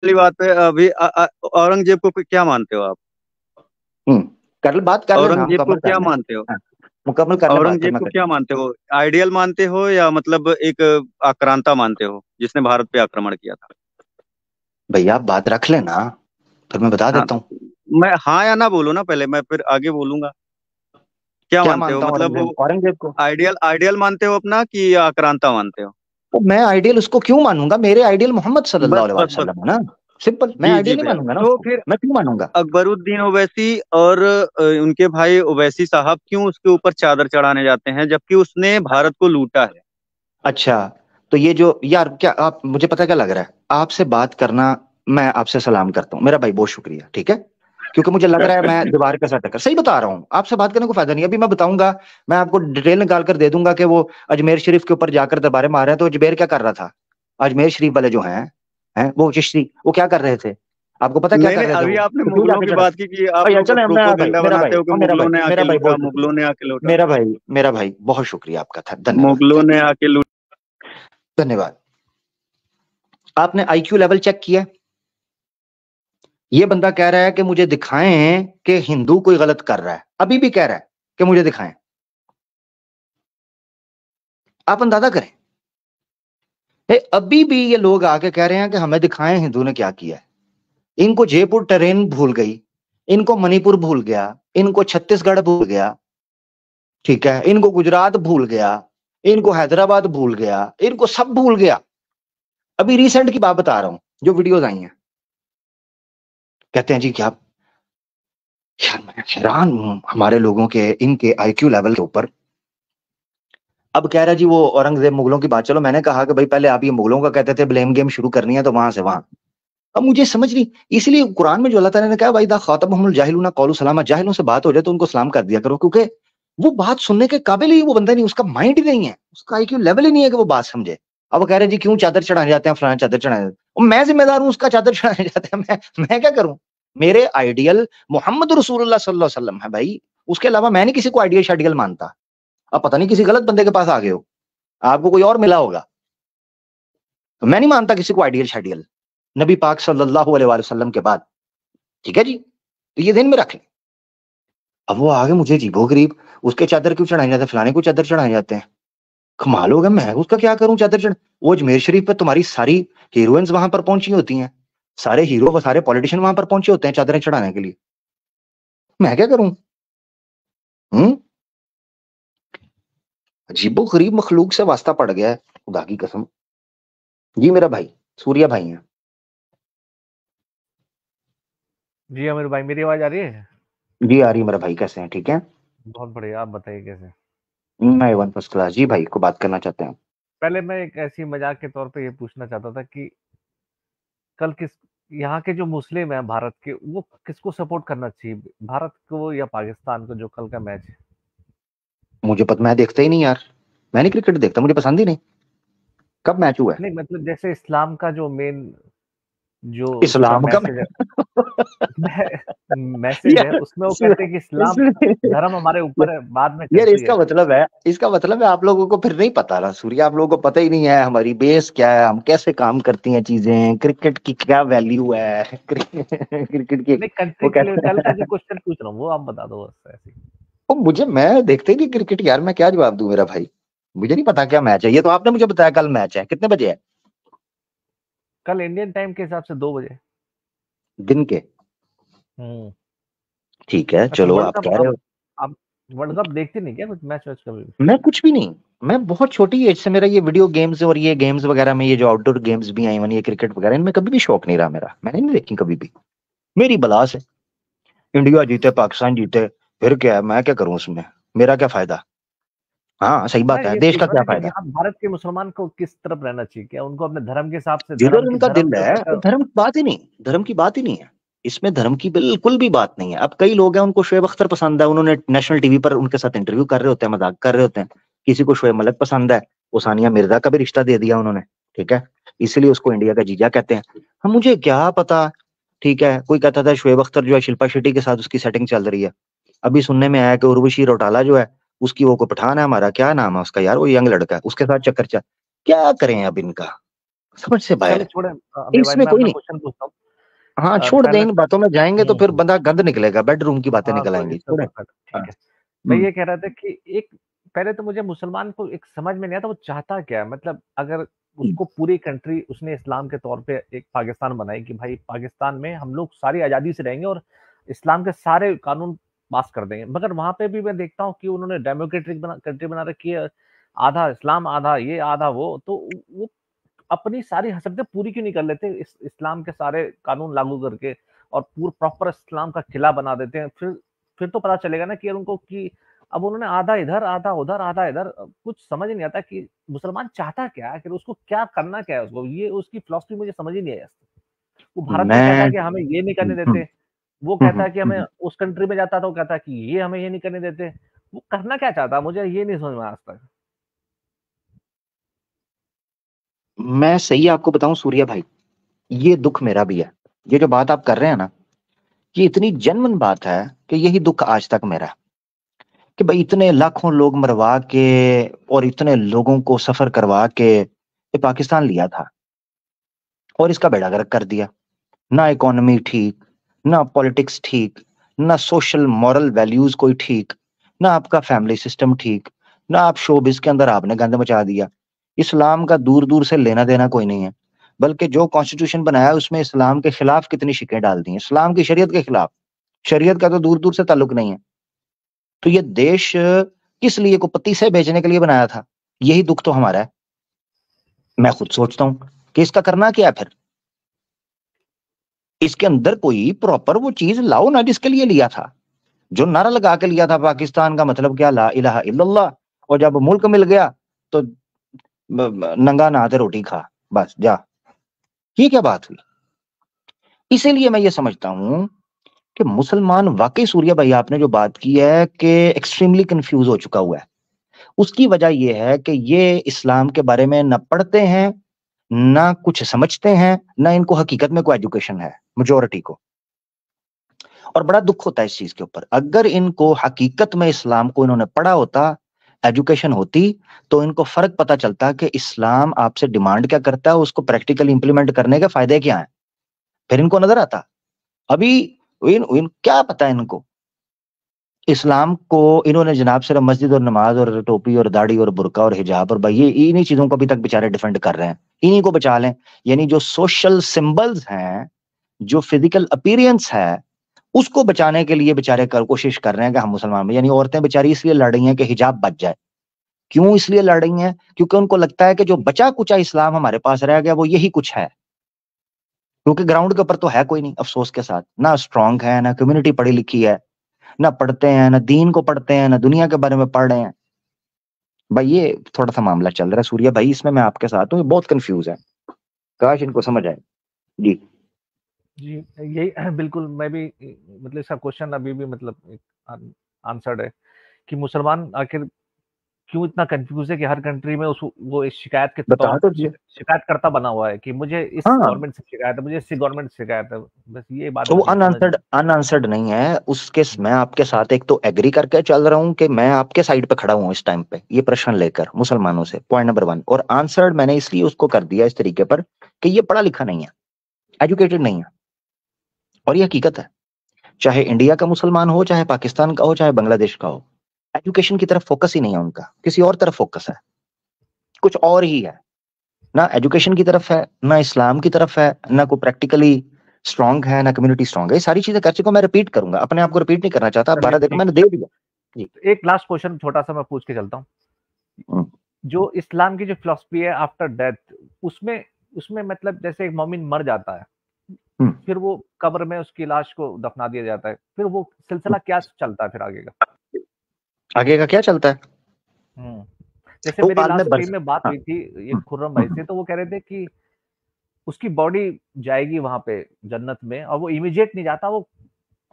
पहली बात पे अभी औरंगजेब को क्या मानते हो आप? हम्म, कर बात कर लेना, औरंगजेब को मुकम्मल कर क्या ले। मानते हो? हाँ, मुकम्मल कर ले बात, फिर औरंगजेब मैं को क्या करूँ। मानते हो? आइडियल मानते हो या मतलब एक आक्रांता मानते हो जिसने भारत पे आक्रमण किया था? भैया आप बात रख लेना, फिर मैं बता हाँ देता तो हूँ। मैं हाँ या ना बोलो ना, पहले मैं फिर आगे बोलूंगा। क्या क्या मानते हो मानता हूँ मतलब औरंगजेब, वो औरंगजेब को? आइडियल आइडियल मानते हो अपना कि आक्रांता मानते हो? तो मैं आइडियल उसको क्यों मानूंगा? मेरे आइडियल मोहम्मद बस सल्लल्लाहु अलैहि बस बस। वसल्लम है ना। सिंपल, मैं जी जी आइडियल नहीं भैया। मानूंगा ना तो उसको, फिर मैं क्यों मानूंगा? अकबरुद्दीन ओवैसी और उनके भाई ओवैसी साहब क्यों उसके ऊपर चादर चढ़ाने जाते हैं जबकि उसने भारत को लूटा है? अच्छा, तो ये जो यार, क्या आप, मुझे पता क्या लग रहा है आपसे बात करना, मैं आपसे सलाम करता हूँ मेरा भाई, बहुत शुक्रिया, ठीक है। क्योंकि मुझे लग रहा है मैं दीवार के साथ टक्कर, सही बता रहा हूँ, आपसे बात करने को फायदा नहीं है। अभी मैं बताऊंगा, मैं आपको डिटेल निकाल कर दे दूंगा कि वो अजमेर शरीफ के ऊपर जाकर दरबारे मार रहे हैं, तो अजमेर क्या कर रहा था? अजमेर शरीफ वाले जो हैं वो चिश्ती, वो क्या कर रहे थे? आपको पता क्या नहीं कर नहीं, रहे थे अभी वो? आपने तो क्यों मुगलों जाके की चढ़ा? बात की कि और आप यार लोग चले, मेरा भाई, प्रोपोगंडा मेरा बनाते भाई, हो कि और मेरा भाई, मुगलों ने मेरा आके भाई लूटा, बहुत मुगलों ने आके लूटा। मेरा भाई, मेरा भाई बहुत शुक्रिया आपका था, धन्यवाद, मुगलों ने थैंक यू, आके लूटा। धन्यवाद। आपने आईक्यू लेवल चेक किया? ये बंदा कह रहा है कि मुझे दिखाएं कि हिंदू कोई गलत कर रहा है, अभी भी कह रहा है कि मुझे दिखाएं। आप अंदाजा करें, अभी भी ये लोग आके कह रहे हैं कि हमें दिखाएं हिंदू ने क्या किया है। इनको जयपुर ट्रेन भूल गई, इनको मणिपुर भूल गया, इनको छत्तीसगढ़ भूल गया, ठीक है, इनको गुजरात भूल गया, इनको हैदराबाद भूल गया, इनको सब भूल गया। अभी रिसेंट की बात बता रहा हूं, जो वीडियोस आई हैं, कहते हैं जी क्या, यार मैं हैरान हूं हमारे लोगों के इनके आईक्यू लेवल के ऊपर। अब कह रहा जी वो औरंगजेब मुगलों की बात, चलो मैंने कहा कि भाई पहले आप ये मुगलों का कहते थे, ब्लेम गेम शुरू करनी है तो वहां से वहां। अब मुझे समझ नहीं, इसलिए कुरान में जो अल्लाह ताला ने कहा, भाई दा खातबहुमुल जाहिलूना कौलू सलामा, जाहिलों से बात हो जाए तो उनको सलाम कर दिया करो, क्योंकि वो बात सुनने के काबिल ही वो बंदा नहीं, उसका माइंड ही नहीं है, उसका आईक्यू लेवल ही नहीं है कि वो बात समझे। अब वो कह रहे जी क्यों चादर चढ़ाने जाते हैं, फलाना चादर चढ़ाने जाते हैं। और मैं जिम्मेदार हूं उसका चादर चढ़ाने जाते हैं, मैं क्या करूं? मेरे आइडियल मोहम्मद रसूलुल्लाह सल्लल्लाहु अलैहि वसल्लम है भाई, उसके अलावा मैं नहीं किसी को आइडियल शाइडियल मानता। अब पता नहीं किसी गलत बंदे के पास आ गए हो, आपको कोई और मिला होगा, तो मैं नहीं मानता किसी को आइडियल शाइडियल नबी पाक सल्लल्लाहु अलैहि वसल्लम के बाद, ठीक है जी, तो ये ध्यान में रख लें। अब वो आगे मुझे अजीबो गरीब, उसके चादर क्यों चढ़ाए जाते हैं, फलाने को चादर चढ़ाए जाते हैं, कमाल हो गया, मैं उसका क्या करूं चादर चढ़। वो अजमेर शरीफ पे तुम्हारी सारी हीरोइंस वहां पर पहुंची होती हैं, सारे हीरो सारे पॉलिटिशियन वहां पर पहुंचे होते हैं चादरें चढ़ाने के लिए, मैं क्या करूं? हम्म, अजीबो गरीब मखलूक से वास्ता पड़ गया है, खुदा की कसम। जी मेरा भाई, सूर्या भाई है। जी अमीर भाई, मेरी आवाज आ रही है? जी आ रही है मेरा भाई, कैसे हैं, ठीक है? बहुत बढ़िया, आप बताइए कैसे? मैं वन फर्स्ट क्लास जी, भाई को बात करना चाहते हैं। पहले मैं एक ऐसी मजाक के तौर पे ये पूछना चाहता था कि कल किस यहाँ के जो मुस्लिम हैं भारत के, वो किसको सपोर्ट करना चाहिए, भारत को या पाकिस्तान को, जो कल का मैच है? मुझे पता, मैं देखता ही नहीं यार, मैं नहीं क्रिकेट देखता, मुझे पसंद ही नहीं। कब मैच हुआ है? नहीं मतलब जैसे इस्लाम का जो मेन, जो उसका इस्लाम का मैसेज है, मैसेज है यार उसमें वो कहते हैं कि इस्लाम धर्म हमारे ऊपर है, बाद में यार कंट्री इसका है। मतलब है, इसका मतलब है आप लोगों को फिर नहीं पता ना सूर्य, आप लोगों को पता ही नहीं है हमारी बेस क्या है, हम कैसे काम करती हैं चीजें, क्रिकेट की क्या वैल्यू है, क्रिकेट की नहीं, कंट्री वो के लिए कहते कल का जो हैं। क्वेश्चन पूछ रहा हूँ वो आप बता दो बस ऐसे ही। वो मुझे, मैं देखते ही नहीं क्रिकेट यार, मैं क्या जवाब दूं मेरा भाई, मुझे नहीं पता क्या मैच है, ये तो आपने मुझे बताया कल मैच है, कितने बजे है? कल इंडियन टाइम के हिसाब से 2 बजे। दिन के? हम्म। ठीक है अच्छा, चलो, वर्ल्ड आप कप कह रहे हो। आप वर्ल्ड कप देखते नहीं क्या, कुछ मैच वैच कभी भी? मैं कुछ भी नहीं, मैं बहुत छोटी एज से मेरा ये वीडियो गेम्स और ये गेम्स वगैरह में, ये जो आउटडोर गेम्स भी आई, ये क्रिकेट वगैरह, इनमें कभी भी शौक नहीं रहा मेरा, मैंने नहीं देखी कभी भी। मेरी बला से इंडिया जीते पाकिस्तान जीते, फिर क्या है, मैं क्या करूं उसमें, मेरा क्या फायदा? हाँ सही मैं बात है, ये देश पूछ का रहा क्या था कि फायदा? यहाँ भारत के मुसलमान को किस तरफ रहना चाहिए, क्या उनको अपने धर्म के हिसाब से, जिधर धर्म की उनका धर्म दिल जो है, कहता है? धर्म की बात ही नहीं, धर्म की बात ही नहीं है, इसमें धर्म की बिल्कुल भी बात नहीं है। अब कई लोग हैं उनको शोएब अख्तर पसंद है, उन्होंने नेशनल टीवी पर उनके साथ इंटरव्यू कर रहे होते हैं, मजाक कर रहे होते हैं। किसी को शोएब मलिक पसंद है, वो सानिया मिर्जा का भी रिश्ता दे दिया उन्होंने, ठीक है, इसलिए उसको इंडिया का जीजा कहते हैं। हम, मुझे क्या पता, ठीक है, कोई कहता था शोएब अख्तर जो है शिल्पा शेट्टी के साथ उसकी सेटिंग चल रही है। अभी सुनने में आया कि उर्वशी रौटाला जो है, उसकी वो को पठान है हमारा, क्या नाम है उसका यार, वो यंग लड़का है, उसके साथ चक्कर चल, क्या करें अब इनका, समझ से बाहर चलिए है। छोड़े अभी भाई, इसमें मैं कोई अपना नहीं। क्वेश्चन पूछता हूँ। हाँ छोड़ दें, पहले इन तो बातों में जाएंगे तो फिर हम्म, बंदा गंद निकलेगा, बेडरूम की बातें हाँ, निकल कोई आएंगी, इसमें छोड़े। कोई फर्क हाँ। ठीक है। मैं हम्म। ये कह रहा था कि एक पहले तो मुझे मुसलमान को एक समझ में नहीं आता वो चाहता क्या है। मतलब अगर उसको पूरी कंट्री उसने इस्लाम के तौर पे एक पाकिस्तान बनाई कि भाई पाकिस्तान में हम लोग सारी आज़ादी से रहेंगे और इस्लाम के सारे कानून पास कर देंगे, मगर वहां पे भी मैं देखता हूँ कि उन्होंने डेमोक्रेटिक कंट्री बना रखी है, आधा इस्लाम आधा ये आधा वो, तो वो अपनी सारी हसरतें पूरी क्यों नहीं कर लेते इस्लाम के सारे कानून लागू करके और पूरा प्रॉपर इस्लाम का किला बना देते हैं। फिर तो पता चलेगा ना कि यार उनको कि अब उन्होंने आधा इधर आधा उधर आधा इधर, कुछ समझ ही नहीं आता कि मुसलमान चाहता क्या है, कि उसको क्या करना क्या है, उसको ये उसकी फिलॉसफी मुझे समझ ही नहीं आई। वो भारत में कहता मैं है कि हमें ये नहीं करने हम्म, देते, वो हम्म, कहता है कि हमें उस कंट्री में जाता, तो कहता है कि ये हमें ये नहीं करने देते। वो करना क्या चाहता है, मुझे ये नहीं समझ में आया आज तक। मैं सही आपको बताऊं सूर्या भाई, ये दुख मेरा भी है। ये जो बात आप कर रहे हैं ना, ये इतनी जेन्युइन बात है कि यही दुख आज तक मेरा है कि भाई इतने लाखों लोग मरवा के और इतने लोगों को सफर करवा के ये पाकिस्तान लिया था और इसका बेड़ा गर्क कर दिया। ना इकोनॉमी ठीक, ना पॉलिटिक्स ठीक, ना सोशल मॉरल वैल्यूज कोई ठीक, ना आपका फैमिली सिस्टम ठीक, ना आप शोबिस के अंदर आपने गंद मचा दिया। इस्लाम का दूर दूर से लेना देना कोई नहीं है, बल्कि जो कॉन्स्टिट्यूशन बनाया उसमें इस्लाम के खिलाफ कितनी शिकें डाल दी हैं, इस्लाम की शरीयत के खिलाफ। शरीयत का तो दूर दूर से ताल्लुक नहीं है। तो ये देश किस लिए को पतीसे बेचने के लिए बनाया था? यही दुख तो हमारा है। मैं खुद सोचता हूं कि इसका करना क्या है फिर। इसके अंदर कोई प्रॉपर वो चीज लाओ ना जिसके लिए लिया था। जो नारा लगा के लिया था पाकिस्तान का मतलब क्या, ला इलाहा इल्लल्लाह। और जब मुल्क मिल गया तो नंगा नहाते रोटी खा, बस जा। ये क्या बात हुई? इसीलिए मैं ये समझता हूं कि मुसलमान वाकई, सूर्या भाई आपने जो बात की है कि एक्सट्रीमली कंफ्यूज हो चुका हुआ है, उसकी वजह यह है कि ये इस्लाम के बारे में न पढ़ते हैं, ना कुछ समझते हैं, ना इनको हकीकत में कोई एजुकेशन है मेजोरिटी को। और बड़ा दुख होता है इस चीज के ऊपर। अगर इनको हकीकत में इस्लाम को इन्होंने पढ़ा होता, एजुकेशन होती, तो इनको फर्क पता चलता कि इस्लाम आपसे डिमांड क्या करता है, उसको प्रैक्टिकली इंप्लीमेंट करने के फायदे क्या हैं, फिर इनको नजर आता। अभी क्या पता है इनको। इस्लाम को इन्होंने जनाब सिर्फ मस्जिद और नमाज और टोपी और दाढ़ी और बुर्का और हिजाब और भाई ये इन्हीं चीजों को अभी तक बेचारे डिफेंड कर रहे हैं, इन्हीं को बचा लें। यानी जो सोशल सिंबल्स हैं, जो फिजिकल अपीयरेंस है, उसको बचाने के लिए बेचारे कोशिश कर रहे हैं कि हम मुसलमान में, यानी औरतें बेचारी इसलिए लड़ रही हैं कि हिजाब बच जाए। क्यों इसलिए लड़ रही हैं? क्योंकि उनको लगता है कि जो बचा कुचा इस्लाम हमारे पास रह गया वो यही कुछ है। क्योंकि ग्राउंड के ऊपर तो है कोई नहीं, अफसोस के साथ, ना स्ट्रांग है, ना कम्युनिटी पढ़ी लिखी है, ना पढ़ते हैं, ना दीन को पढ़ते हैं, ना दुनिया के बारे में पढ़ रहे हैं। भाई ये थोड़ा सा मामला चल रहा है सूर्या भाई, इसमें मैं आपके साथ हूँ, बहुत कंफ्यूज है। काश इनको समझ आए। जी। जी, यही बिल्कुल मैं भी मतलब इसका क्वेश्चन अभी भी मतलब आंसर्ड है कि मुसलमान आखिर क्यों इतना कंफ्यूज है कि हर कंट्री में उस वो इस शिकायत के बता तौर तो दिए। शिकायतकर्ता बना हुआ है कि मुझे इस हाँ, गवर्नमेंट से शिकायत है, मुझे इसी गवर्नमेंट से शिकायत है। बस ये बात तो वो मुझे समझ में। अनआंसर्ड नहीं है उसके। मैं आपके साथ एक तो एग्री करके चल रहा हूं कि मैं आपके साइड पे खड़ा हूं इस टाइम पे ये प्रश्न लेकर मुसलमानों से, पॉइंट नंबर 1। और आंसर्ड मैंने इसलिए उसको कर दिया इस तरीके पर कि ये पढ़ा लिखा नहीं है, एजुकेटेड नहीं है। और ये हकीकत है, चाहे इंडिया का मुसलमान हो, चाहे पाकिस्तान का हो, चाहे बांग्लादेश का हो, एजुकेशन की तरफ फोकस ही नहीं है उनका, किसी और तरफ फोकस है, कुछ और ही है। ना एजुकेशन की तरफ है, ना इस्लाम की तरफ है, ना कोई प्रैक्टिकली स्ट्रांग है, ना कम्युनिटी स्ट्रांग है। ये सारी चीजें कर चुका, मैं रिपीट करूंगा, अपने आप को रिपीट नहीं करना चाहता। आप चलिए 12 देखो ठीक मैंने है। दे दिया। जी। तो एक लास्ट क्वेश्चन छोटा सा मैं पूछ के चलता हूँ। हम्म, जो इस्लाम की जो फिलॉसफी है आफ्टर डेथ, उसमें उसमें मतलब जैसे एक मोमिन मर जाता है, हम्म, फिर वो कब्र में उसकी लाश को दफना दिया जाता है, फिर वो सिलसिला क्या चलता है फिर आगे का? आगे का क्या चलता है? हम्म। जैसे वो मेरी आलम लास्ट बर्ज। कहीं में बात हाँ। हुई थी ये हम्म, खुर्रम भाई हम्म, से, तो वो कह रहे थे कि उसकी बॉडी जाएगी वहां पे जन्नत में और वो इमीडिएट नहीं जाता वो।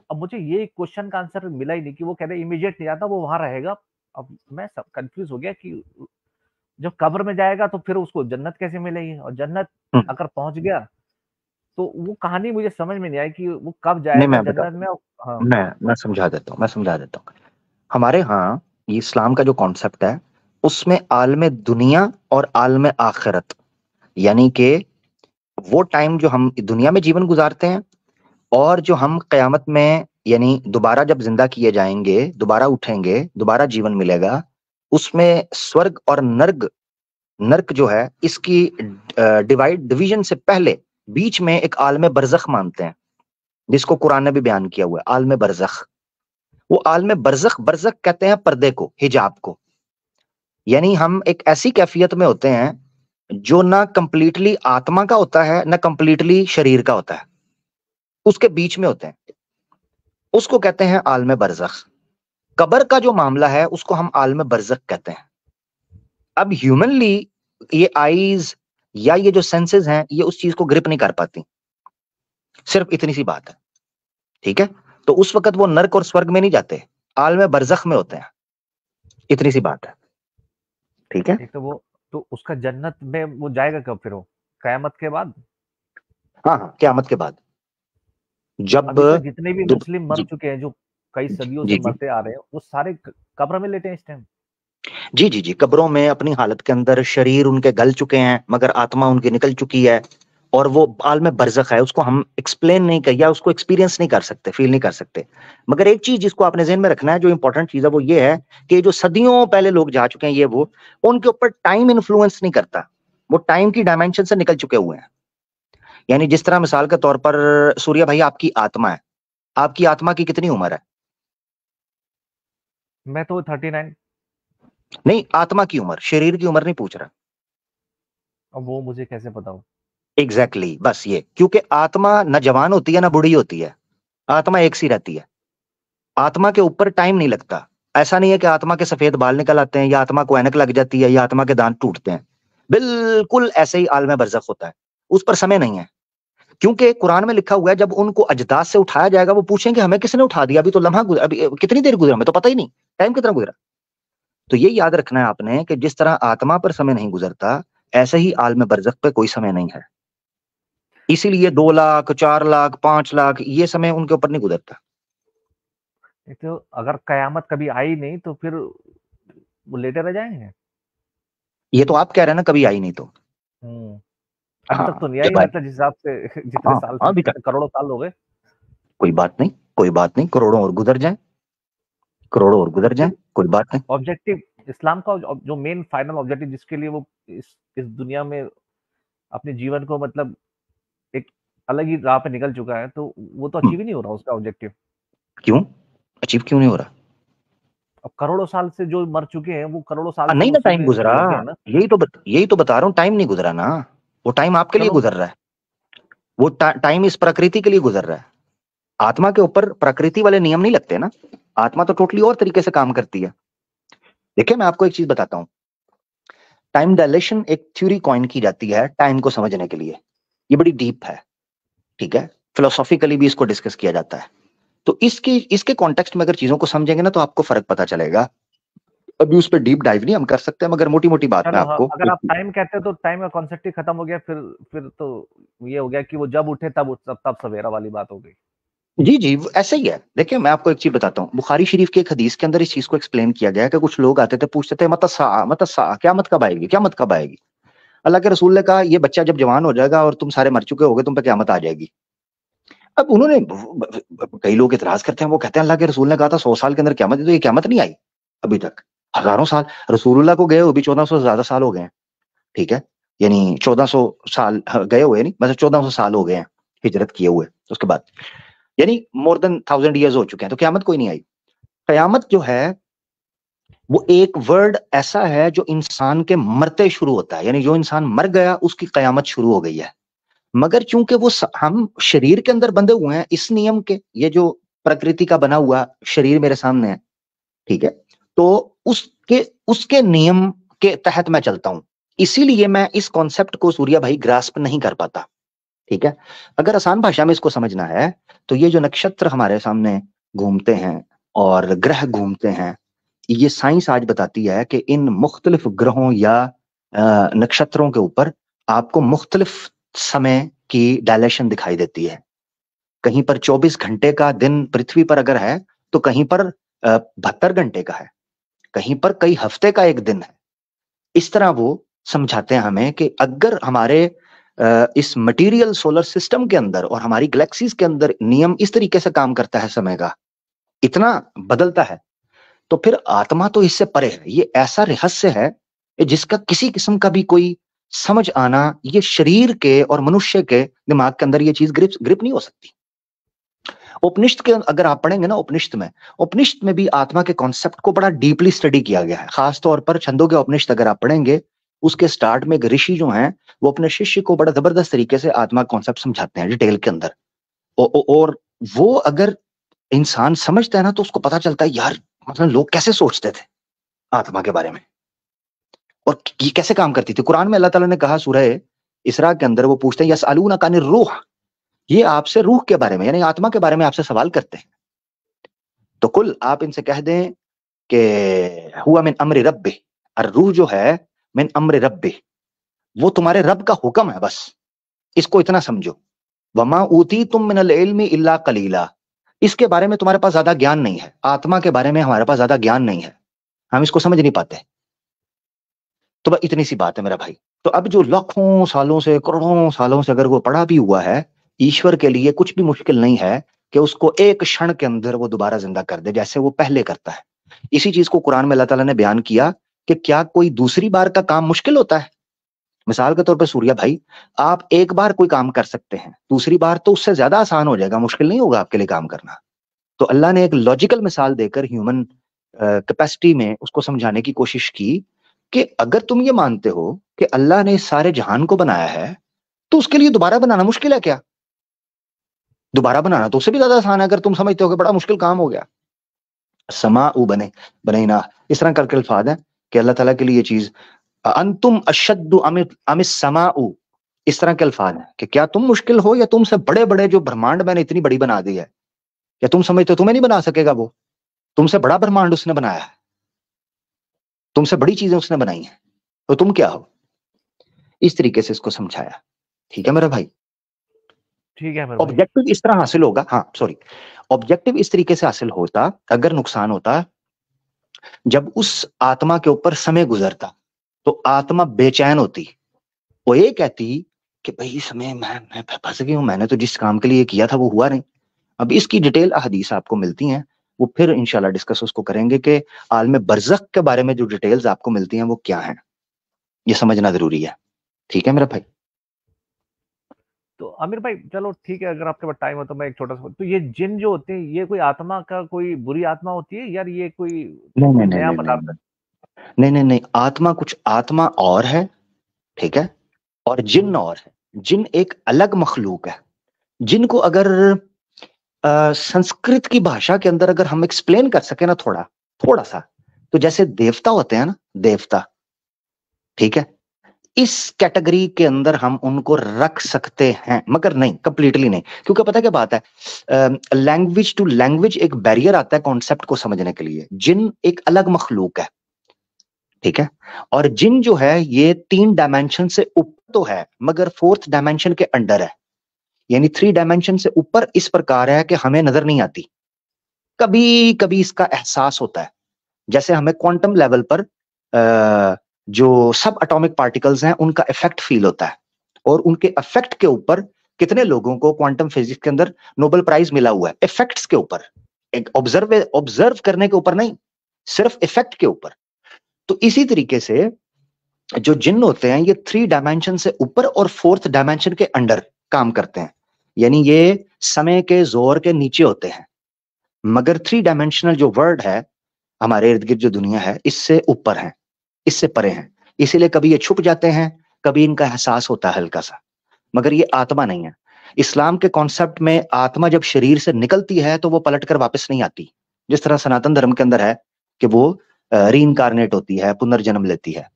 अब मुझे ये क्वेश्चन का आंसर मिला ही नहीं कि वो कह रहे इमीडिएट नहीं जाता, वो वहां रहेगा। अब मैं सब कंफ्यूज हो गया कि जब कब्र में जाएगा तो फिर उसको जन्नत कैसे मिलेगी, और जन्नत हम्म। अगर पहुंच गया तो वो कहानी मुझे समझ में नहीं आई कि वो कब नहीं, जाएगा मैं बता जन्नत में। हाँ। मैं समझा देता हूँ, मैं समझा देता हूँ। हमारे यहाँ ये इस्लाम का जो कॉन्सेप्ट है, उसमें आलम दुनिया और आलम आखिरत, यानी कि वो टाइम जो हम दुनिया में जीवन गुजारते हैं और जो हम कयामत में यानी दोबारा जब जिंदा किए जाएंगे, दोबारा उठेंगे, दोबारा जीवन मिलेगा, उसमें स्वर्ग और नर्क नर्क जो है इसकी डिवीजन से पहले बीच में एक आलम बरज़ख मानते हैं, जिसको कुरान ने भी बयान किया हुआ है, आलम बरज़ख। वो आलम बरज़ख, बरज़ख कहते हैं पर्दे को, हिजाब को। यानी हम एक ऐसी कैफियत में होते हैं जो ना कंप्लीटली आत्मा का होता है ना कंप्लीटली शरीर का होता है, उसके बीच में होते हैं, उसको कहते हैं आलम बरज़ख। कब्र का जो मामला है उसको हम आलम बरज़ख कहते हैं। अब ह्यूमनली ये आईज या ये जो सेंसेस हैं ये उस चीज को ग्रिप नहीं कर पाती, सिर्फ इतनी सी बात है, ठीक है। तो उस वक्त वो नर्क और स्वर्ग में नहीं जाते, आलम बरज़ख में होते हैं, इतनी सी बात है, ठीक है। एक तो उसका जन्नत में वो जाएगा कब फिर, वो कयामत के बाद? हाँ हाँ, क़यामत के बाद जब अभी तो जितने भी जब मुस्लिम मर जी चुके हैं, जो कई सदियों से जी जी मरते आ रहे हैं, वो सारे कब्र में लेटे हैं इस टाइम। जी जी जी, कब्रों में अपनी हालत के अंदर शरीर उनके गल चुके हैं मगर आत्मा उनकी निकल चुकी है, और वो आलम बरज़ख है, उसको हम एक्सप्लेन नहीं कर या उसको एक्सपीरियंस नहीं कर सकते, फील नहीं कर सकते। मगर एक चीज जिसको आपने ज़हन में रखना है, जो इंपॉर्टेंट चीज है वो ये है कि जो सदियों पहले लोग जा चुके हैं ये वो, उनके ऊपर टाइम इन्फ्लुएंस नहीं करता, वो टाइम की डायमेंशन से निकल चुके हुए हैं। यानी जिस तरह मिसाल के तौर पर सूर्या भाई आपकी आत्मा है, आपकी आत्मा की कितनी उम्र है? मैं तो 39। नहीं, आत्मा की उम्र, शरीर की उम्र नहीं पूछ रहा। अब वो मुझे कैसे पता हो? एग्जैक्टली, बस ये, क्योंकि आत्मा न जवान होती है ना बूढ़ी होती है, आत्मा एक सी रहती है, आत्मा के ऊपर टाइम नहीं लगता। ऐसा नहीं है कि आत्मा के सफेद बाल निकल आते हैं या आत्मा को ऐनक लग जाती है या आत्मा के दांत टूटते हैं, बिल्कुल ऐसे ही आलम बरज़ख होता है, उस पर समय नहीं है। क्योंकि कुरान में लिखा हुआ है जब उनको अजदाद से उठाया जाएगा वो पूछेंगे हमें किसने उठा दिया, अभी तो लम्हा गुजरा, अभी कितनी देर गुजरा, हमें तो पता ही नहीं टाइम कितना गुजरा। तो ये याद रखना है आपने कि जिस तरह आत्मा पर समय नहीं गुजरता, ऐसे ही आलम बरज़ख पे कोई समय नहीं है। इसीलिए 2 लाख 4 लाख 5 लाख ये समय उनके ऊपर नहीं गुजरता। एक तो अगर कयामत कभी आई नहीं तो फिर वो लेटे रह जाएंगे। ये तो आप कह रहे हैं ना कभी आई नहीं तो। अभी तक तो हाँ नहीं जब आई, आई, मतलब जिस हिसाब से जितने हाँ साल, हाँ, अभी तक कितने करोड़ों साल हो गए। कोई बात नहीं, कोई बात नहीं, करोड़ों और गुजर जाए, करोड़ों और गुजर जाए, तो कोई बात नहीं। ऑब्जेक्टिव इस्लाम का जो मेन फाइनल ऑब्जेक्टिव जिसके लिए वो इस दुनिया में अपने जीवन को मतलब एक अलग ही राह पे निकल चुका है, तो वो तो हम्म, अचीव ही नहीं हो रहा उसका ऑब्जेक्टिव। क्यों अचीव क्यों नहीं हो रहा? अब करोड़ों साल से जो मर चुके हैं वो करोड़ों साल से नहीं ना, उसी टाइम में गुजरा, लगे हैं ना। यही तो बता रहा हूँ, टाइम नहीं गुजरा ना, वो टाइम आपके लिए चलो, गुजर रहा है, वो टाइम इस प्रकृति के लिए गुजर रहा है। आत्मा के ऊपर प्रकृति वाले नियम नहीं लगते ना, आत्मा तो टोटली और तरीके से काम करती है। देखिए मैं आपको एक चीज बताता हूँ, टाइम डायलेशन एक थ्योरी कॉइन की जाती है टाइम को समझने के लिए, ये बड़ी डीप है, ठीक है, फिलोसॉफिकली भी इसको डिस्कस किया जाता है। तो इसके कॉन्टेक्स्ट में अगर चीजों को समझेंगे ना तो आपको फर्क पता चलेगा। अभी उस पर डीप डाइव नहीं हम कर सकते, मगर मोटी मोटी बात मैं चलो, हाँ, आपको अगर आप टाइम कहते हो तो टाइम का कॉन्सेप्ट ही खत्म हो गया, फिर तो ये हो गया कि वो जब उठे तब सवेरा वाली बात हो गई। जी जी ऐसे ही है। देखिए मैं आपको एक चीज बताता हूँ, बुखारी शरीफ की एक हदीस के अंदर इस चीज को एक्सप्लेन किया गया है कि कुछ लोग आते थे पूछते थे मत सा क़यामत कब आएगी, क़यामत कब आएगी। अल्लाह के रसूल ने कहा ये बच्चा जब जवान हो जाएगा और तुम सारे मर चुके होगे, तुम पे क़यामत आ जाएगी। अब उन्होंने कई लोग इतराज करते हैं, वो कहते हैं अल्लाह के रसूल ने कहा था 100 साल के अंदर क़यामत है, तो ये क़यामत नहीं आई अभी तक, हजारों साल रसूलुल्लाह को गए हुए भी 1400 से ज्यादा साल हो गए हैं, ठीक है, यानी 1400 साल गए हुए नहीं, मतलब 1400 साल हो गए हैं हिजरत किए हुए, उसके बाद यानी मोर देन 1000 ईयर्स हो चुके हैं, तो क़यामत कोई नहीं आई। क़यामत जो है वो एक वर्ड ऐसा है जो इंसान के मरते शुरू होता है, यानी जो इंसान मर गया उसकी क़यामत शुरू हो गई है। मगर चूंकि हम शरीर के अंदर बंधे हुए हैं इस नियम के, ये जो प्रकृति का बना हुआ शरीर मेरे सामने है, ठीक है, तो उसके उसके नियम के तहत मैं चलता हूं, इसीलिए मैं इस कॉन्सेप्ट को सूर्या भाई ग्रास्प नहीं कर पाता, ठीक है। अगर आसान भाषा में इसको समझना है तो ये जो नक्षत्र हमारे सामने घूमते हैं और ग्रह घूमते हैं, ये साइंस आज बताती है कि इन मुख्तलिफ ग्रहों या नक्षत्रों के ऊपर आपको मुख्तलिफ समय की डायलेशन दिखाई देती है। कहीं पर 24 घंटे का दिन पृथ्वी पर अगर है तो कहीं पर 72 घंटे का है, कहीं पर कई हफ्ते का एक दिन है। इस तरह वो समझाते हैं हमें कि अगर हमारे इस मटेरियल सोलर सिस्टम के अंदर और हमारी गैलेक्सीज के अंदर नियम इस तरीके से काम करता है, समय का इतना बदलता है, तो फिर आत्मा तो इससे परे है। ये ऐसा रहस्य है जिसका किसी किस्म का भी कोई समझ आना, ये शरीर के और मनुष्य के दिमाग के अंदर ये चीज ग्रिप नहीं हो सकती। उपनिषद के अगर आप पढ़ेंगे ना, उपनिषद में भी आत्मा के कॉन्सेप्ट को बड़ा डीपली स्टडी किया गया है। खासतौर पर छंदों के उपनिषद अगर आप पढ़ेंगे, उसके स्टार्ट में एक ऋषि जो हैं वो अपने शिष्य को बड़ा जबरदस्त तरीके से आत्मा कॉन्सेप्ट समझाते हैं डिटेल के अंदर। और वो अगर इंसान समझता है ना तो उसको पता चलता है यार मतलब लोग कैसे सोचते थे आत्मा के बारे में और ये कैसे काम करती थी। कुरान में अल्लाह ताला ने कहा सूरह इसरा के अंदर, वो पूछते हैं यसअलूना कानिर रूह, ये आपसे रूह के बारे में यानी आत्मा के बारे में आपसे सवाल करते हैं। तो कुल आप इनसे कह दें कि हुआ मिन अम्र रब्बी, और रूह जो है मिन अम्र रब्बी, वो तुम्हारे रब का हुक्म है, बस इसको इतना समझो। वमा ऊती तुम मिनल इल्मी इल्ला कलीला, इसके बारे में तुम्हारे पास ज्यादा ज्ञान नहीं है, आत्मा के बारे में हमारे पास ज्यादा ज्ञान नहीं है, हम इसको समझ नहीं पाते। तो बस इतनी सी बात है मेरा भाई। तो अब जो लाखों सालों से करोड़ों सालों से अगर वो पड़ा भी हुआ है, ईश्वर के लिए कुछ भी मुश्किल नहीं है कि उसको एक क्षण के अंदर वो दोबारा जिंदा कर दे जैसे वो पहले करता है। इसी चीज को कुरान में अल्लाह ताला ने बयान किया कि क्या कोई दूसरी बार का काम मुश्किल होता है। मिसाल के तौर पर सूर्या भाई, आप एक बार कोई काम कर सकते हैं, दूसरी बार तो उससे ज्यादा आसान हो जाएगा, मुश्किल नहीं होगा आपके लिए काम करना। तो अल्लाह ने एक लॉजिकल मिसाल देकर ह्यूमन कैपेसिटी में उसको समझाने की कोशिश की कि अगर तुम ये मानते हो कि अल्लाह ने इस सारे जहान को बनाया है तो उसके लिए दोबारा बनाना मुश्किल है क्या? दोबारा बनाना तो उससे भी ज्यादा आसान है अगर तुम समझते हो कि बड़ा मुश्किल काम हो गया। समाउ बने ना, इस तरह करके अल्फाज है कि अल्लाह ताला के लिए ये चीज अंतुम अशद्दु अमिस समाउ, इस तरह के अल्फाज है कि क्या तुम मुश्किल हो या तुमसे बड़े बड़े जो ब्रह्मांड मैंने इतनी बड़ी बना दी है, या तुम समझते हो तुम्हें नहीं बना सकेगा वो? तुमसे बड़ा ब्रह्मांड उसने बनाया है, तुमसे बड़ी चीजें उसने बनाई हैं, तो तुम क्या हो? इस तरीके से इसको समझाया। ठीक है मेरा भाई, ठीक है मेरे भाई। ऑब्जेक्टिव इस तरह हासिल होगा। हाँ सॉरी, ऑब्जेक्टिव इस तरीके से हासिल होता अगर नुकसान होता जब उस आत्मा के ऊपर समय गुजरता तो आत्मा बेचैन होती, वो ये कहती कि भाई समय मैं फंस गई हूं, मैंने तो जिस काम के लिए किया था वो हुआ नहीं। अब इसकी डिटेल अहदीस आपको मिलती हैं, वो फिर इंशाल्लाह डिस्कस उसको करेंगे कि आलम बरज़ख के बारे में जो डिटेल्स आपको मिलती हैं वो क्या हैं, ये समझना जरूरी है। ठीक है मेरा भाई। तो आमिर भाई चलो ठीक है, अगर आपके पास टाइम हो तो मैं एक छोटा सा, तो ये जिन जो होते हैं ये कोई आत्मा का कोई बुरी आत्मा होती है यार, ये कोई नहीं नहीं नहीं नया नहीं पदार्थ? नहीं नहीं नहीं नहीं, आत्मा कुछ आत्मा और है, ठीक है, और जिन और है। जिन एक अलग मखलूक है। जिनको अगर संस्कृत की भाषा के अंदर अगर हम एक्सप्लेन कर सके ना थोड़ा थोड़ा सा, तो जैसे देवता होते हैं ना, देवता, ठीक है, इस कैटेगरी के अंदर हम उनको रख सकते हैं, मगर नहीं कंप्लीटली नहीं। क्योंकि पता क्या बात है, लैंग्वेज टू लैंग्वेज एक बैरियर आता है कॉन्सेप्ट को समझने के लिए। जिन एक अलग मखलूक है, ठीक है, और जिन जो है ये 3 डायमेंशन से ऊपर तो है मगर 4th डायमेंशन के अंडर है, यानी 3 डायमेंशन से ऊपर इस प्रकार है कि हमें नजर नहीं आती, कभी कभी इसका एहसास होता है। जैसे हमें क्वांटम लेवल पर जो सब एटॉमिक पार्टिकल्स हैं उनका इफेक्ट फील होता है, और उनके इफेक्ट के ऊपर कितने लोगों को क्वांटम फिजिक्स के अंदर नोबेल प्राइज मिला हुआ है, इफेक्ट्स के ऊपर, एक ऑब्जर्व करने के ऊपर नहीं, सिर्फ इफेक्ट के ऊपर। तो इसी तरीके से जो जिन्न होते हैं ये 3 डायमेंशन से ऊपर और 4th डायमेंशन के अंडर काम करते हैं, यानी ये समय के जोर के नीचे होते हैं, मगर 3 डायमेंशनल जो वर्ल्ड है हमारे इर्द गिर्द जो दुनिया है इससे ऊपर है, इससे परे हैं। इसीलिए कभी ये छुप जाते हैं, कभी इनका एहसास होता है हल्का सा, मगर ये आत्मा नहीं है। इस्लाम के कॉन्सेप्ट में आत्मा जब शरीर से निकलती है तो वो पलट कर वापस नहीं आती, जिस तरह सनातन धर्म के अंदर है कि वो रीइंकारनेट होती है, पुनर्जन्म लेती है।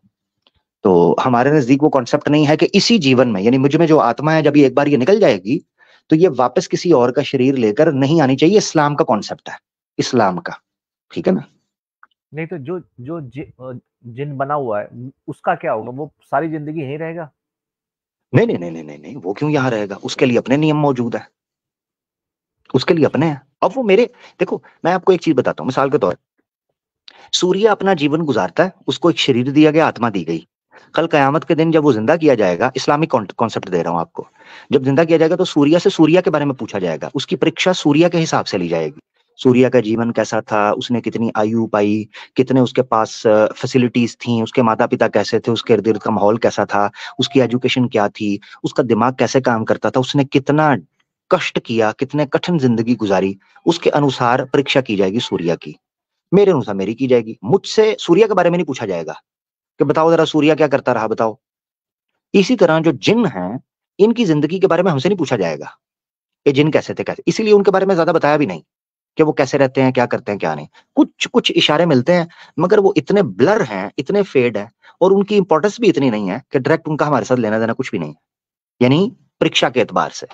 तो हमारे नजदीक वो कॉन्सेप्ट नहीं है कि इसी जीवन में, यानी मुझ में जो आत्मा है जब ये एक बार ये निकल जाएगी तो ये वापस किसी और का शरीर लेकर नहीं आनी चाहिए। इस्लाम का कॉन्सेप्ट है, इस्लाम का, ठीक है ना। नहीं तो जो जो जिन बना हुआ है उसका क्या होगा, वो सारी जिंदगी यहीं रहेगा? नहीं नहीं नहीं नहीं नहीं नहीं, वो क्यों यहाँ रहेगा, उसके लिए अपने नियम मौजूद है, उसके लिए अपने हैं। अब वो मेरे, देखो मैं आपको एक चीज बताता हूँ, मिसाल के तौर, सूर्य अपना जीवन गुजारता है, उसको एक शरीर दिया गया, आत्मा दी गई। कल कयामत के दिन जब वो जिंदा किया जाएगा, इस्लामिक कॉन्सेप्ट दे रहा हूं आपको, जब जिंदा किया जाएगा तो सूर्या के बारे में पूछा जाएगा, उसकी परीक्षा सूर्या के हिसाब से ली जाएगी। सूर्या का जीवन कैसा था, उसने कितनी आयु पाई, कितने उसके पास फैसिलिटीज थी, उसके माता पिता कैसे थे, उसके इर्द गिर्द का माहौल कैसा था, उसकी एजुकेशन क्या थी, उसका दिमाग कैसे काम करता था, उसने कितना कष्ट किया, कितने कठिन जिंदगी गुजारी, उसके अनुसार परीक्षा की जाएगी सूर्या की। मेरे अनुसार मेरी की जाएगी। मुझसे सूर्या के बारे में नहीं पूछा जाएगा कि बताओ जरा सूर्या क्या करता रहा, बताओ। इसी तरह जो जिन हैं, इनकी जिंदगी के बारे में हमसे नहीं पूछा जाएगा, ये जिन कैसे थे कैसे, इसीलिए उनके बारे में ज्यादा बताया भी नहीं कि वो कैसे रहते हैं, क्या करते हैं, क्या नहीं। कुछ कुछ इशारे मिलते हैं, मगर वो इतने ब्लर हैं, इतने फेड हैं, और उनकी इंपॉर्टेंस भी इतनी नहीं है कि डायरेक्ट उनका हमारे साथ लेना देना कुछ भी नहीं है, यानी परीक्षा के एतबार से।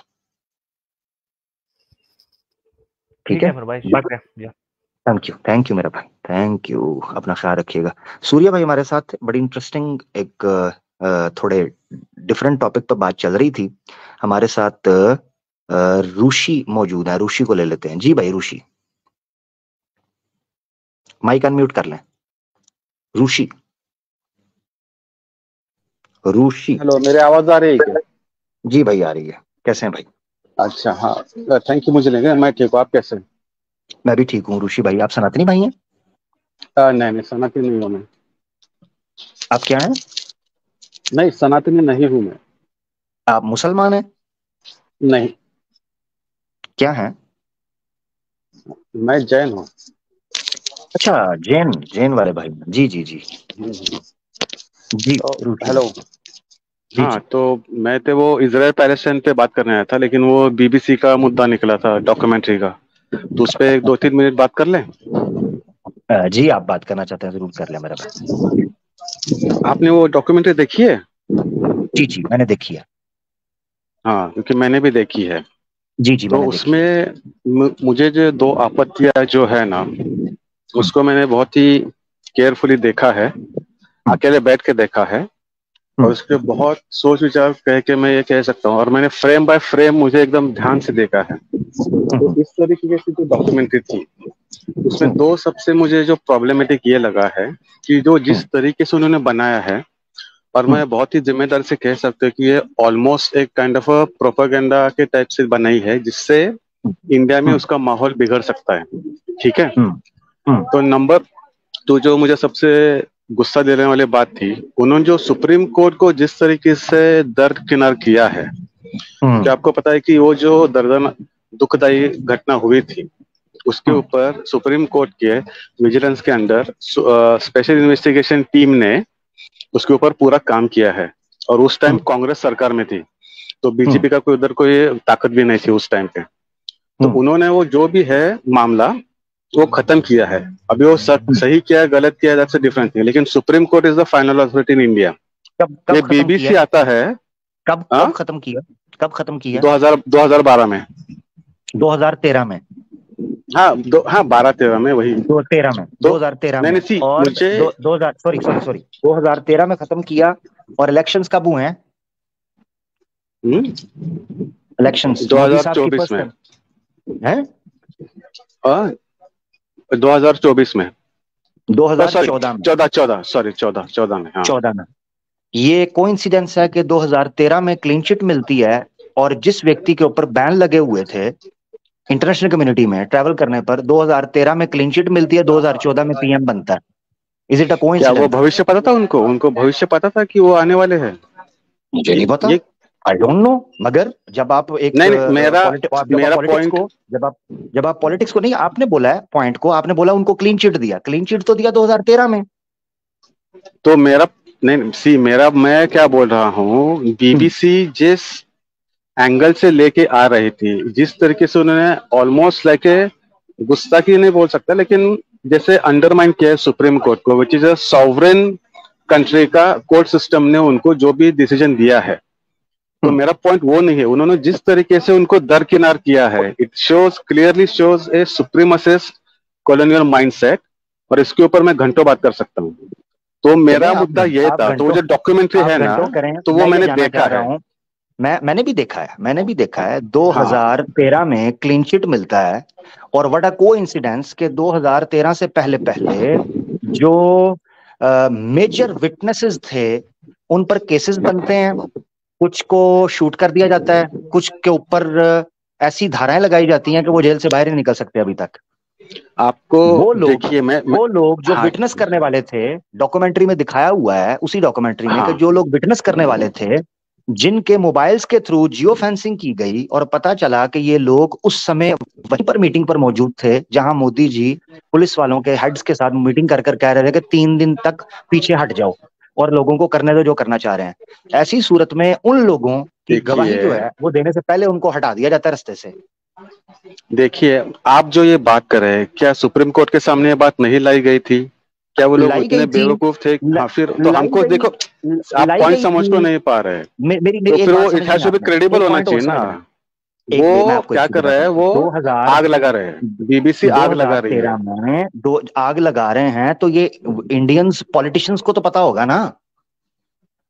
ठीक है फिर भाई, शुक्रिया। थैंक यू मेरा भाई, थैंक यू। अपना ख्याल रखिएगा। सूर्या भाई हमारे साथ बड़ी इंटरेस्टिंग एक थोड़े डिफरेंट टॉपिक पर बात चल रही थी। हमारे साथ ऋषि मौजूद है, ऋषि को ले लेते हैं। जी भाई ऋषि, माइक अनम्यूट कर लें। ऋषि हेलो, मेरे आवाज आ रही है क्या? जी भाई आ रही है। कैसे हैं भाई? अच्छा, हाँ, थैंक यू। मुझे लगे मैं ठीक हूँ, आप कैसे हैं? मैं भी ठीक हूँ ऋषि भाई। आप सनातनी भाई हैं? नहीं, सनातनी नहीं हूँ मैं। आप क्या हैं? नहीं, सनातनी नहीं हूँ मैं। आप मुसलमान हैं? नहीं, क्या हैं? मैं जैन हूँ। अच्छा, जैन वाले भाई। जी जी जी जी। तो ऋषि हेलो। जी हाँ, जी। तो मैं तो वो इजराइल पैलेस्टाइन पे बात करने आया था, लेकिन वो बीबीसी का मुद्दा निकला था, डॉक्यूमेंट्री का। तो उस पर 2-3 मिनट बात कर लें? जी आप बात करना चाहते हैं जरूर कर लें मेरा भाई। आपने वो डॉक्यूमेंट्री देखी है? जी जी मैंने देखी है। हाँ, क्योंकि मैंने भी देखी है। जी जी तो मैंने देखी है। उसमें मुझे जो 2 आपत्तियां जो है ना, उसको मैंने बहुत ही केयरफुली देखा है, अकेले बैठ के देखा है, और उसके बहुत सोच विचार कह के मैं ये कह सकता हूँ, और मैंने फ्रेम बाय फ्रेम मुझे एकदम ध्यान से देखा है। तो इस तरीके की जो डॉक्यूमेंट्री थी, उसमें 2 सबसे मुझे जो प्रॉब्लमेटिक ये लगा है कि जो जिस तरीके से उन्होंने बनाया है, और मैं बहुत ही जिम्मेदारी से कह सकता हूँ कि ये ऑलमोस्ट एक काइंड ऑफ प्रोपेगेंडा के टाइप से बनाई है, जिससे इंडिया में उसका माहौल बिगड़ सकता है। ठीक है। तो नंबर 2 जो मुझे सबसे गुस्सा देने वाली बात थी, उन्होंने जो सुप्रीम कोर्ट को जिस तरीके से दरकिनार किया है, क्या आपको पता है कि वो जो दुखदायी घटना हुई थी, उसके ऊपर सुप्रीम कोर्ट के विजिलेंस के अंडर स्पेशल इन्वेस्टिगेशन टीम ने उसके ऊपर पूरा काम किया है, और उस टाइम कांग्रेस सरकार में थी, तो बीजेपी का कोई उधर कोई ताकत भी नहीं थी उस टाइम पे। तो उन्होंने वो जो भी है मामला वो खत्म किया है। अभी वो सही किया है गलत किया है, दैट्स अ डिफरेंट थिंग, लेकिन supreme court is the final authority in India. ये बीबीसी आता है। कब खत्म किया? कब खत्म किया? 2012 में। 2013 में? हाँ, 12-13 में, वही 2013 में। 2013 में और 2013 में खत्म किया। और इलेक्शंस कब हुए हैं? इलेक्शंस 2024 में हैं? 2024 में, 2014 में, 14 में, हाँ। 14 में। ये कोइंसिडेंस है कि 2013 में क्लीन चिट मिलती है, और जिस व्यक्ति के ऊपर बैन लगे हुए थे इंटरनेशनल कम्युनिटी में ट्रैवल करने पर, 2013 में क्लीन चिट मिलती है, 2014 में पीएम बनता है। Is it a coincidence? क्या वो भविष्य पता था उनको भविष्य पता था कि वो आने वाले हैं? मुझे नहीं पता, आई डोंट नो। मगर जब आप एक मेरा पॉलिटिक्स को जब आप पॉलिटिक्स को नहीं, आपने बोला है पॉइंट को, आपने बोला उनको क्लीन चिट दिया। क्लीन चिट तो दिया 2013 में। तो मैं क्या बोल रहा हूँ, बीबीसी जिस एंगल से लेके आ रही थी, जिस तरीके से उन्होंने ऑलमोस्ट लाइक गुस्ताखी नहीं बोल सकता, लेकिन जैसे अंडरमाइन किया है सुप्रीम कोर्ट को, which is a sovereign country का कोर्ट सिस्टम ने उनको जो भी डिसीजन दिया है, तो मेरा पॉइंट वो नहीं है। उन्होंने जिस तरीके से उनको दरकिनार किया है, it clearly shows a supremacist colonial mindset, और इसके ऊपर मैं घंटों बात कर सकता हूँ। तो मेरा मुद्दा ये था, तो वो जो डॉक्यूमेंट्री है ना, तो वो मैंने देखा है। मैंने भी देखा है 2013 में क्लीन चिट मिलता है। और व्हाट अ कोइंसिडेंस के 2013 से पहले जो मेजर विटनेसेस थे उन पर केसेस बनते हैं, कुछ को शूट कर दिया जाता है, कुछ के ऊपर ऐसी धाराएं लगाई जाती हैं कि वो जेल से बाहर नहीं निकल सकते अभी तक। आपको वो लोग देखिए वो लोग जो हाँ विटनेस करने वाले थे, डॉक्यूमेंट्री में दिखाया हुआ है, उसी डॉक्यूमेंट्री में कि हाँ जो लोग विटनेस करने वाले थे, जिनके मोबाइल्स के थ्रू जियो फेंसिंग की गई और पता चला कि ये लोग उस समय वहीं पर मीटिंग पर मौजूद थे जहां मोदी जी पुलिस वालों के हेड्स के साथ मीटिंग कर कर कह रहे थे कि 3 दिन तक पीछे हट जाओ और लोगों को करने दो जो करना चाह रहे हैं। ऐसी सूरत में उन लोगों की गवाही जो है वो देने से पहले उनको हटा दिया जाता है रास्ते से। देखिए, आप जो ये बात कर रहे हैं, क्या सुप्रीम कोर्ट के सामने ये बात नहीं लाई गई थी? क्या वो लोग लाई इतने गई थी, बेवकूफ थे? हाँ, फिर तो लाई हमको गई, देखो, आप लाई पॉइंट गई समझ को थी। नहीं पा रहे हैं। मेरी तो एक फिर बात वो इट समझनी हैज टू बी आपने, क्रेडिबल एक होना पॉइंट और चाहिए ना। समझना है। मैं वो आपको एक क्या चीज कर रहा बताता है, हूँ। वो 2000 आग लगा रहे हैं, बीबीसी आग लगा रही है। 2013 में दो आग लगा रहे हैं तो ये इंडियंस पॉलिटिशियंस को तो पता होगा ना,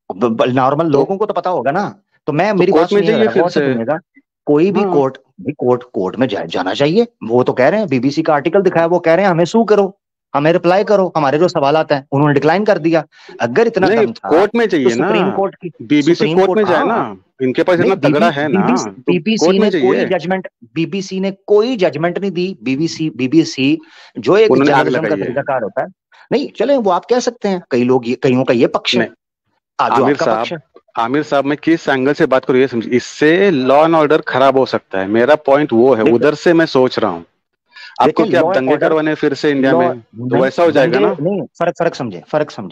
नॉर्मल तो लोगों को तो पता होगा ना। तो मैं तो मेरी बात कोर्ट में सुनिएगा जाइए जरा, फिर गौर से से। सुनिएगा। कोई भी हाँ, कोर्ट भी कोर्ट में जाना चाहिए। वो तो कह रहे हैं, बीबीसी का आर्टिकल दिखाया, वो कह रहे हैं हमें सू करो, हमें रिप्लाई करो, हमारे जो सवाल आता है। उन्होंने डिक्लाइन कर दिया। अगर इतना नहीं दम था कोर्ट में तो चाहिए ना, बीबीसी सुप्रीम कोर्ट कोर्ट, में जाए ना। हाँ। इनके पास नहीं, इतना तगड़ा है ना, तो बीबीसी कोर्ट में ने कोई जाइए। जजमेंट बीबीसी ने कोई जजमेंट नहीं दी। बीबीसी जो एक उन्होंने आग जर्नलिज्म का लगाई है। तरीकाकार होता है, नहीं चले वो आप कह सकते हैं, कई लोग कईयों का ये पक्ष है, नहीं, आज जो आमिर आपका पक्ष साहब, है। आमिर साहब, मैं किस एंगल से बात करूँ ये समझिए। इससे लॉ एंड ऑर्डर खराब हो सकता है, मेरा पॉइंट वो है, देखिए उधर से मैं सोच रहा हूँ। देखिए आपको क्या अब लॉ एंड दंगे ऑर्डर, करवाने फिर से इंडिया लॉ में, तो नहीं, वैसा हो जाएगा दंगे ना। नहीं,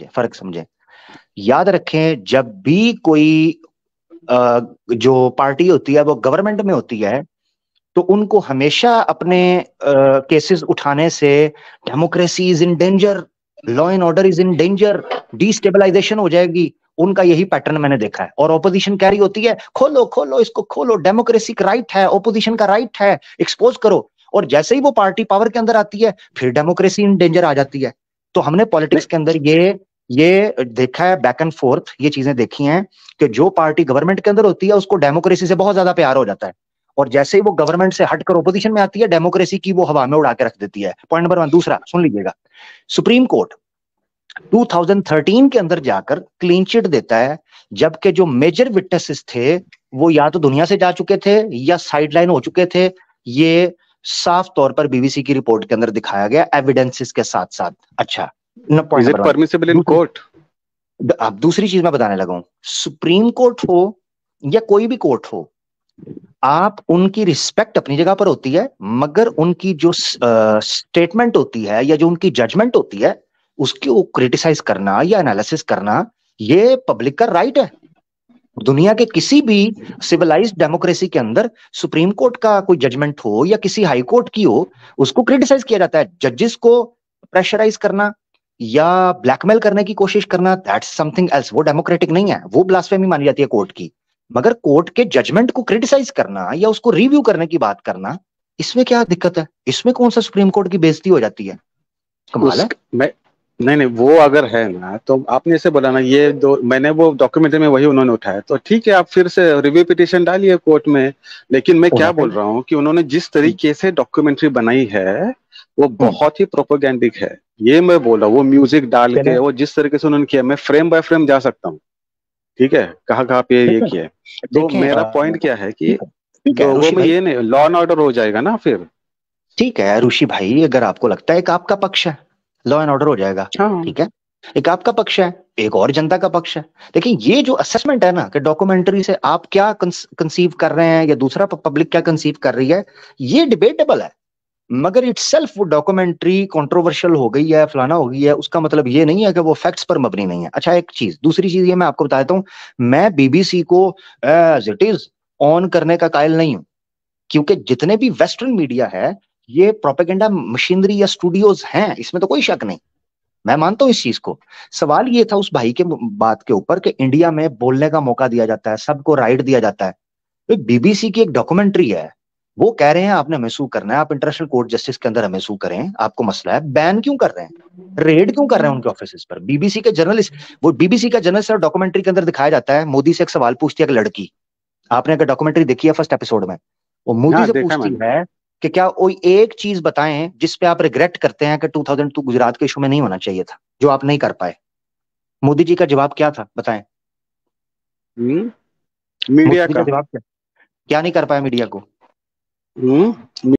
फर्क समझे। याद रखें, जब भी कोई जो पार्टी होती है वो गवर्नमेंट में होती है तो उनको हमेशा अपने केसेस उठाने से democracy is in danger, law and order is in danger, destabilisation हो जाएगी। उनका यही पैटर्न मैंने देखा है। और ऑपोजिशन कह रही होती है खोलो खोलो इसको खोलो, डेमोक्रेसी का राइट है, ऑपोजिशन का राइट है, एक्सपोज करो। और जैसे ही वो पार्टी पावर के अंदर आती है फिर डेमोक्रेसी इन डेंजर आ जाती है। तो हमने पॉलिटिक्स नहीं, के अंदर ये देखा है, बैक एंड फोर्थ ये चीजें देखी हैं कि जो पार्टी गवर्नमेंट के अंदर होती है उसको डेमोक्रेसी से बहुत ज्यादा प्यार हो जाता है, और जैसे ही वो गवर्नमेंट से हटकर ओपोजिशन में आती है डेमोक्रेसी की वो हवा में उड़ा के रख देती है। Point number 1। दूसरा सुन लीजिएगा, सुप्रीम कोर्ट 2013 के अंदर जाकर क्लीन चिट देता है, जबकि जो मेजर विटनेसेस थे वो या तो दुनिया से जा चुके थे या साइडलाइन हो चुके थे। ये साफ तौर पर बीबीसी की रिपोर्ट के अंदर दिखाया गया एविडेंसेस के साथ साथ। अच्छा, point is it number 1। Permissible in court? अब दूसरी चीज मैं बताने लगा हूं, सुप्रीम कोर्ट हो या कोई भी कोर्ट हो, आप उनकी रिस्पेक्ट अपनी जगह पर होती है, मगर उनकी जो स्टेटमेंट होती है या जो उनकी जजमेंट होती है उसको क्रिटिसाइज करना या एनालिसिस करना ये पब्लिक का राइट है। दुनिया के किसी भी सिविलाइज्ड डेमोक्रेसी के अंदर सुप्रीम कोर्ट का कोई जजमेंट हो या किसी हाई कोर्ट की हो, उसको क्रिटिसाइज किया जाता है। जजेस को प्रेशराइज करना या ब्लैकमेल करने की कोशिश करना, दैट्स समथिंग एल्स। वो डेमोक्रेटिक नहीं है, वो ब्लास्फेमी मानी जाती है कोर्ट की। मगर कोर्ट के जजमेंट को क्रिटिसाइज करना या उसको रिव्यू करने की बात करना, इसमें क्या दिक्कत है? इसमें कौन सा सुप्रीम कोर्ट की बेइज्जती हो जाती है? कमाल है। मैं नहीं नहीं, वो अगर है ना, तो आपने ऐसे बोला ना, ये दो मैंने वो डॉक्यूमेंट्री में वही उन्होंने उठाया, तो ठीक है, आप फिर से रिव्यू पिटीशन डालिए कोर्ट में। लेकिन मैं क्या बोल रहा हूँ कि उन्होंने जिस तरीके से डॉक्यूमेंट्री बनाई है वो बहुत ही प्रोपोगेंडिक है। ये मैं बोल रहा हूँ, वो म्यूजिक डाल के, वो जिस तरीके से उन्होंने किया, मैं फ्रेम बाय फ्रेम जा सकता हूँ, ठीक है, कहाँ कहाँ पे ये किया है। तो मेरा पॉइंट क्या है कि ठीक है वो ऋषि में भाई, ये नहीं, लॉ एंड ऑर्डर हो जाएगा ना फिर। ठीक है ऋषि भाई, अगर आपको लगता है कि आपका पक्ष है, लॉ एंड ऑर्डर हो जाएगा, हाँ, ठीक है, एक आपका पक्ष है, एक और जनता का पक्ष है। देखिए ये जो असेसमेंट है ना कि डॉक्यूमेंट्री से आप क्या कंसीव कर रहे हैं या दूसरा पब्लिक क्या कंसीव कर रही है, ये डिबेटेबल है। मगर इटसेल्फ वो डॉक्यूमेंट्री कंट्रोवर्शियल हो गई है, फलाना हो गई है, उसका मतलब ये नहीं है कि वो फैक्ट्स पर मबनी नहीं है। अच्छा, एक चीज, दूसरी चीज ये मैं आपको बता देता हूं, मैं बीबीसी को एज इट इज ऑन करने का कायल नहीं हूं, क्योंकि जितने भी वेस्टर्न मीडिया है ये प्रोपेगेंडा मशीनरी या स्टूडियोज हैं, इसमें तो कोई शक नहीं, मैं मानता हूं इस चीज को। सवाल ये था उस भाई के बात के ऊपर कि इंडिया में बोलने का मौका दिया जाता है, सबको राइट दिया जाता है। तो बीबीसी की एक डॉक्यूमेंट्री है, वो कह रहे हैं आपने हमें सू करना है, आप इंटरनेशनल कोर्ट जस्टिस के अंदर हमें सू करें, आपको मसला है, बैन क्यों कर रहे हैं, रेड क्यों कर रहे हैं उनके ऑफिस पर? बीबीसी के जर्नलिस्ट, वो बीबीसी का जर्नलिस्ट डॉक्यूमेंट्री के अंदर दिखाया जाता है, मोदी से एक सवाल पूछती है एक लड़की, आपने अगर डॉक्यूमेंट्री देखी है फर्स्ट एपिसोड में, वो मोदी हाँ से देखा पूछती मैंने। है कि क्या कोई एक चीज बताएं जिस पे आप रिग्रेट करते हैं कि 2002 गुजरात के इशू में नहीं होना चाहिए था, जो आप नहीं कर पाए। मोदी जी का जवाब क्या था बताएं? मीडिया मोदी का का। जवाब क्या क्या नहीं कर पाया मीडिया को? हम्म